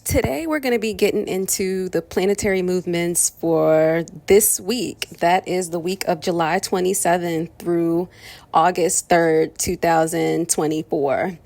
Today, we're going to be getting into the planetary movements for this week. That is the week of July 27th through August 3rd, 2024.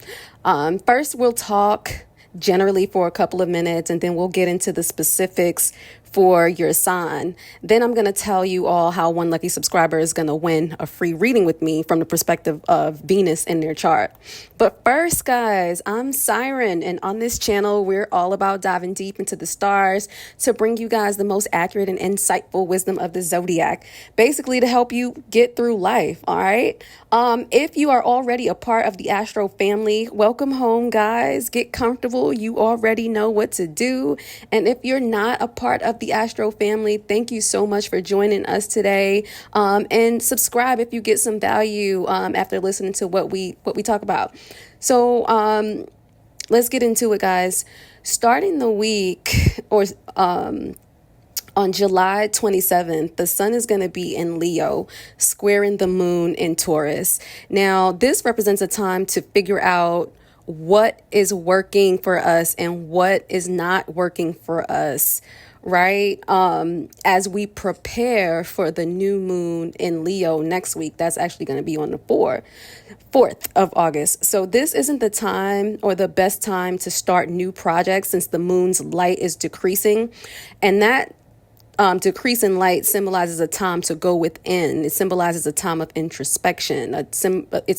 First, we'll talk generally for a couple of minutes, and then we'll get into the specifics for your sign. Then I'm going to tell you all how one lucky subscriber is going to win a free reading with me from the perspective of Venus in their chart. But first, guys, I'm Siren, and on this channel, we're all about diving deep into the stars to bring you guys the most accurate and insightful wisdom of the zodiac, basically to help you get through life. All right. If you are already a part of the Astro family, welcome home, guys. Get comfortable. You already know what to do. And if you're not a part of the Astro family, thank you so much for joining us today. And subscribe if you get some value after listening to what we talk about. So let's get into it, guys. Starting the week on July 27th, the sun is going to be in Leo, squaring the moon in Taurus. Now, this represents a time to figure out what is working for us and what is not working for us, right? As we prepare for the new moon in Leo next week. That's actually going to be on the 4th of August. So this isn't the time or the best time to start new projects since the moon's light is decreasing. And that decrease in light symbolizes a time to go within. It symbolizes a time of introspection. It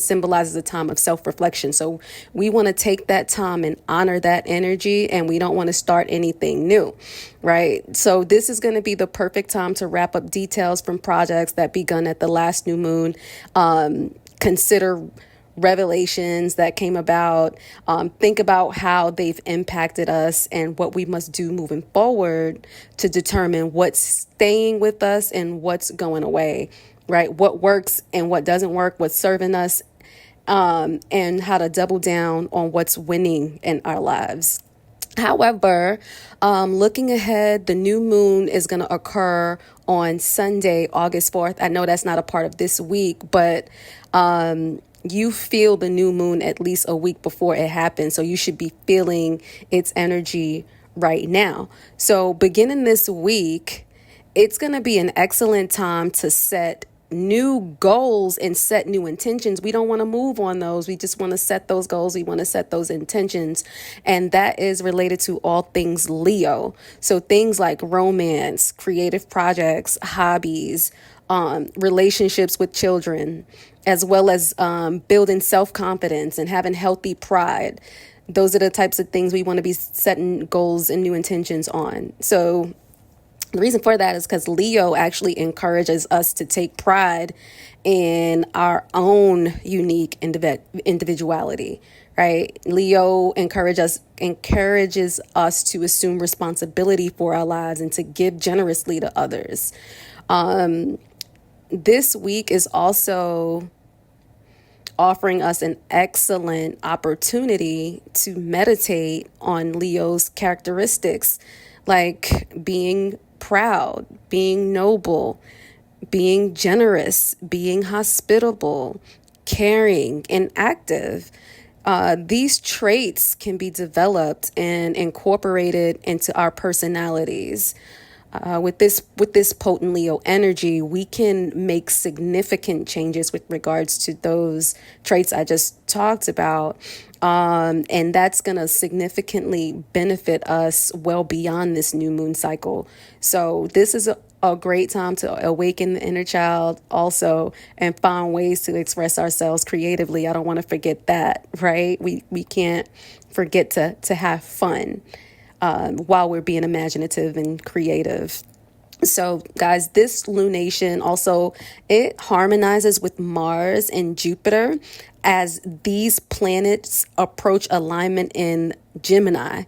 symbolizes a time of self-reflection. So we want to take that time and honor that energy, and we don't want to start anything new, right? So this is going to be the perfect time to wrap up details from projects that begun at the last new moon. Consider revelations that came about. Think about how they've impacted us and what we must do moving forward to determine what's staying with us and what's going away, right? What works and what doesn't work, what's serving us, and how to double down on what's winning in our lives. However, looking ahead, the new moon is going to occur on Sunday, August 4th. I know that's not a part of this week, but you feel the new moon at least a week before it happens. So you should be feeling its energy right now. So beginning this week, it's going to be an excellent time to set new goals and set new intentions. We don't want to move on those. We just want to set those goals. We want to set those intentions. And that is related to all things Leo. So things like romance, creative projects, hobbies, relationships with children, as well as building self-confidence and having healthy pride. Those are the types of things we want to be setting goals and new intentions on. So the reason for that is because Leo actually encourages us to take pride in our own unique individuality, right? Leo encourages us to assume responsibility for our lives and to give generously to others. This week is also offering us an excellent opportunity to meditate on Leo's characteristics, like being proud, being noble, being generous, being hospitable, caring, and active. These traits can be developed and incorporated into our personalities. With this potent Leo energy, we can make significant changes with regards to those traits I just talked about. And that's going to significantly benefit us well beyond this new moon cycle. So this is a great time to awaken the inner child also and find ways to express ourselves creatively. I don't want to forget that, right? We can't forget to have fun while we're being imaginative and creative. So guys, this lunation also, it harmonizes with Mars and Jupiter as these planets approach alignment in Gemini.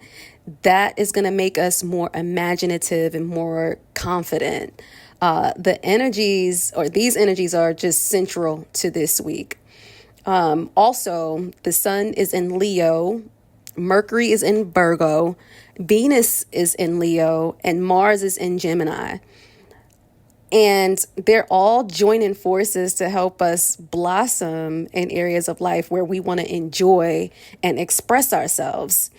That is going to make us more imaginative and more confident. These energies are just central to this week. Also, the sun is in Leo, Mercury is in Virgo, Venus is in Leo, and Mars is in Gemini. And they're all joining forces to help us blossom in areas of life where we want to enjoy and express ourselves.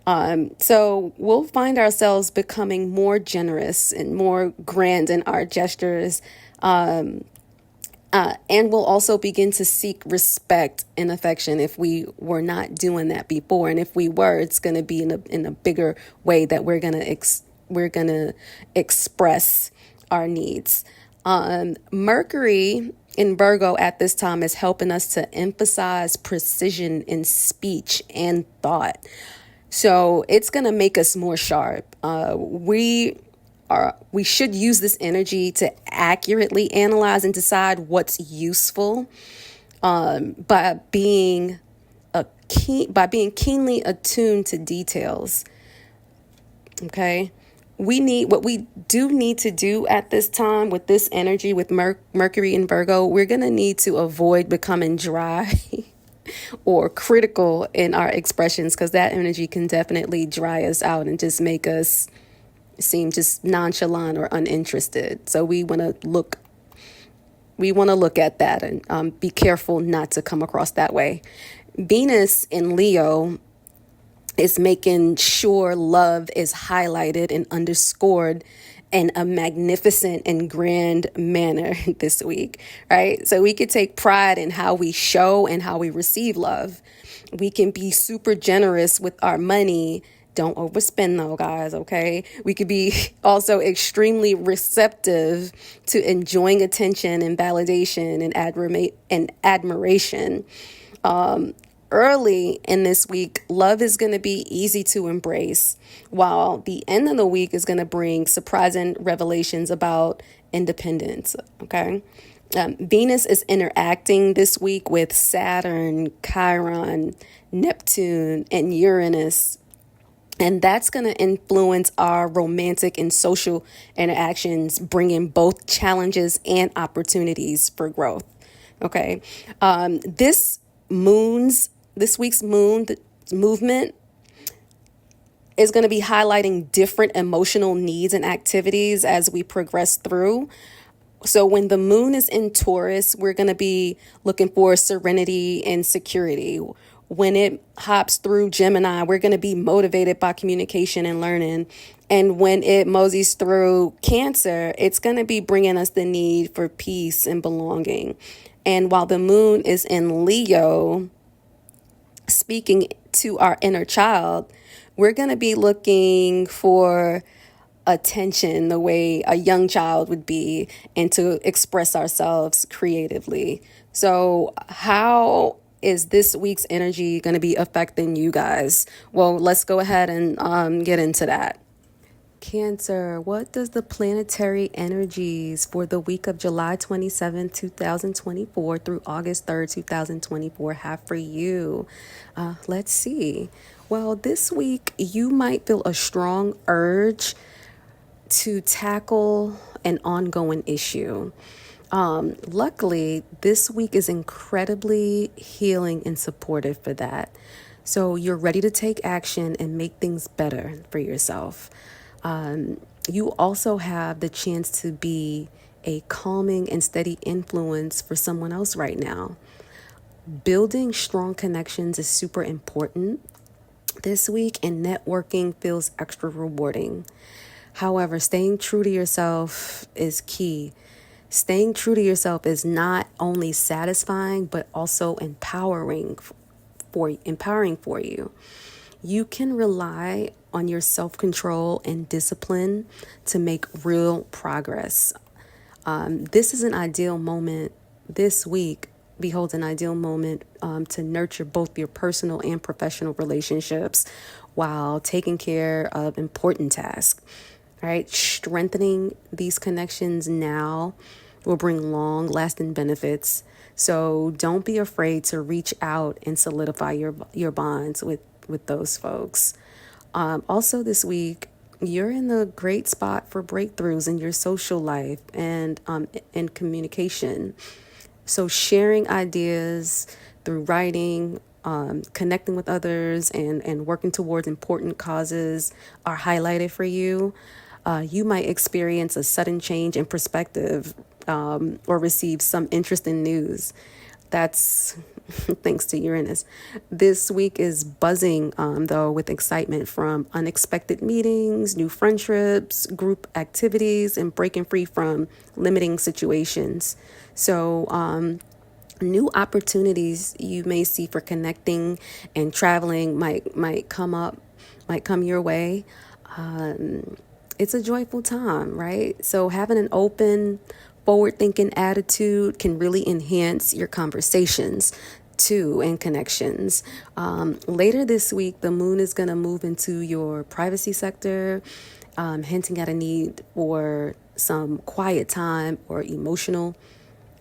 So we'll find ourselves becoming more generous and more grand in our gestures. And we'll also begin to seek respect and affection if we were not doing that before. And if we were, it's going to be in a bigger way that we're going to express our needs. Mercury in Virgo at this time is helping us to emphasize precision in speech and thought. So it's going to make us more sharp. We should use this energy to accurately analyze and decide what's useful, by being keenly attuned to details. Okay. What we do need to do at this time with this energy, with Mercury in Virgo, we're going to need to avoid becoming dry or critical in our expressions, because that energy can definitely dry us out and just make us seem just nonchalant or uninterested. So we want to look at that and be careful not to come across that way. Venus in Leo is making sure love is highlighted and underscored in a magnificent and grand manner this week, right? So we could take pride in how we show and how we receive love. We can be super generous with our money. Don't overspend though, guys, okay? We could be also extremely receptive to enjoying attention and validation and admiration. Early in this week, love is going to be easy to embrace, while the end of the week is going to bring surprising revelations about independence, okay? Venus is interacting this week with Saturn, Chiron, Neptune, and Uranus. And that's going to influence our romantic and social interactions, bringing both challenges and opportunities for growth. Okay. This week's moon movement is going to be highlighting different emotional needs and activities as we progress through. So when the moon is in Taurus, we're going to be looking for serenity and security. When it hops through Gemini, we're going to be motivated by communication and learning. And when it moseys through Cancer, it's going to be bringing us the need for peace and belonging. And while the moon is in Leo, speaking to our inner child, we're going to be looking for attention the way a young child would be, and to express ourselves creatively. So how is this week's energy going to be affecting you guys? Well, let's go ahead and get into that. Cancer, what does the planetary energies for the week of July 27, 2024 through August 3rd, 2024 have for you? Let's see. Well, this week you might feel a strong urge to tackle an ongoing issue. Luckily, this week is incredibly healing and supportive for that. So you're ready to take action and make things better for yourself. You also have the chance to be a calming and steady influence for someone else right now. Building strong connections is super important this week, and networking feels extra rewarding. However, staying true to yourself is key. Staying true to yourself is not only satisfying, but also empowering for you. You can rely on your self-control and discipline to make real progress. This is an ideal moment. This week beholds an ideal moment to nurture both your personal and professional relationships while taking care of important tasks. Right? Strengthening these connections now will bring long-lasting benefits. So don't be afraid to reach out and solidify your bonds with those folks. Also this week, you're in a great spot for breakthroughs in your social life and in communication. So sharing ideas through writing, connecting with others, and working towards important causes are highlighted for you. You might experience a sudden change in perspective or receive some interesting news. That's thanks to Uranus. This week is buzzing, though, with excitement from unexpected meetings, new friendships, group activities, and breaking free from limiting situations. So, new opportunities you may see for connecting and traveling might come your way. It's a joyful time, right? So having an open, forward-thinking attitude can really enhance your conversations too and connections. Later this week, the moon is going to move into your privacy sector, hinting at a need for some quiet time or emotional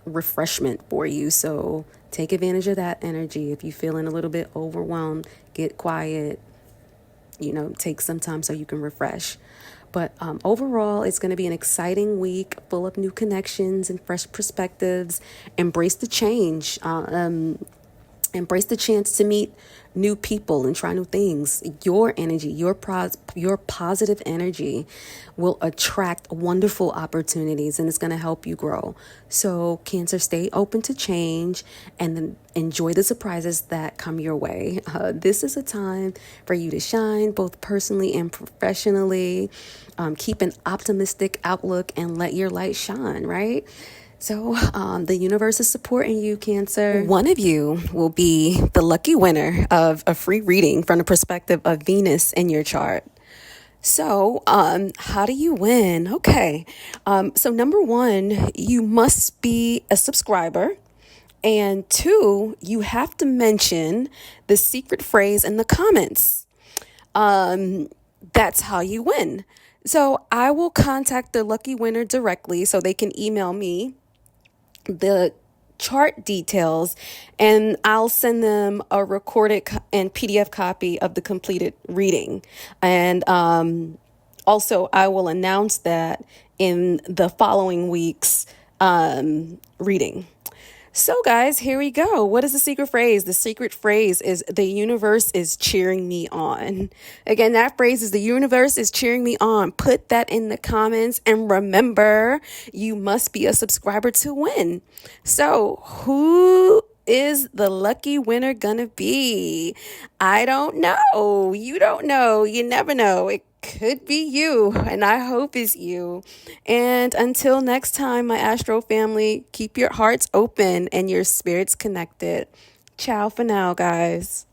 refreshment for you. So take advantage of that energy. If you're feeling a little bit overwhelmed, get quiet, take some time so you can refresh. But overall, it's going to be an exciting week full of new connections and fresh perspectives. Embrace the change. Embrace the chance to meet new people and try new things. Your energy, your positive energy will attract wonderful opportunities, and it's going to help you grow. So Cancer, stay open to change and then enjoy the surprises that come your way. This is a time for you to shine both personally and professionally. Keep an optimistic outlook and let your light shine, right? So the universe is supporting you, Cancer. One of you will be the lucky winner of a free reading from the perspective of Venus in your chart. So how do you win? Okay. So number one, you must be a subscriber. And two, you have to mention the secret phrase in the comments. That's how you win. So I will contact the lucky winner directly so they can email me the chart details, and I'll send them a recorded and PDF copy of the completed reading. And also, I will announce that in the following week's reading. So guys, here we go. What is the secret phrase? The secret phrase is the universe is cheering me on. Again, that phrase is the universe is cheering me on. Put that in the comments, and remember, you must be a subscriber to win. So who is the lucky winner gonna be? I don't know. You don't know. You never know. It could be you, and I hope it's you. And until next time, my Astro family, keep your hearts open and your spirits connected. Ciao for now, guys.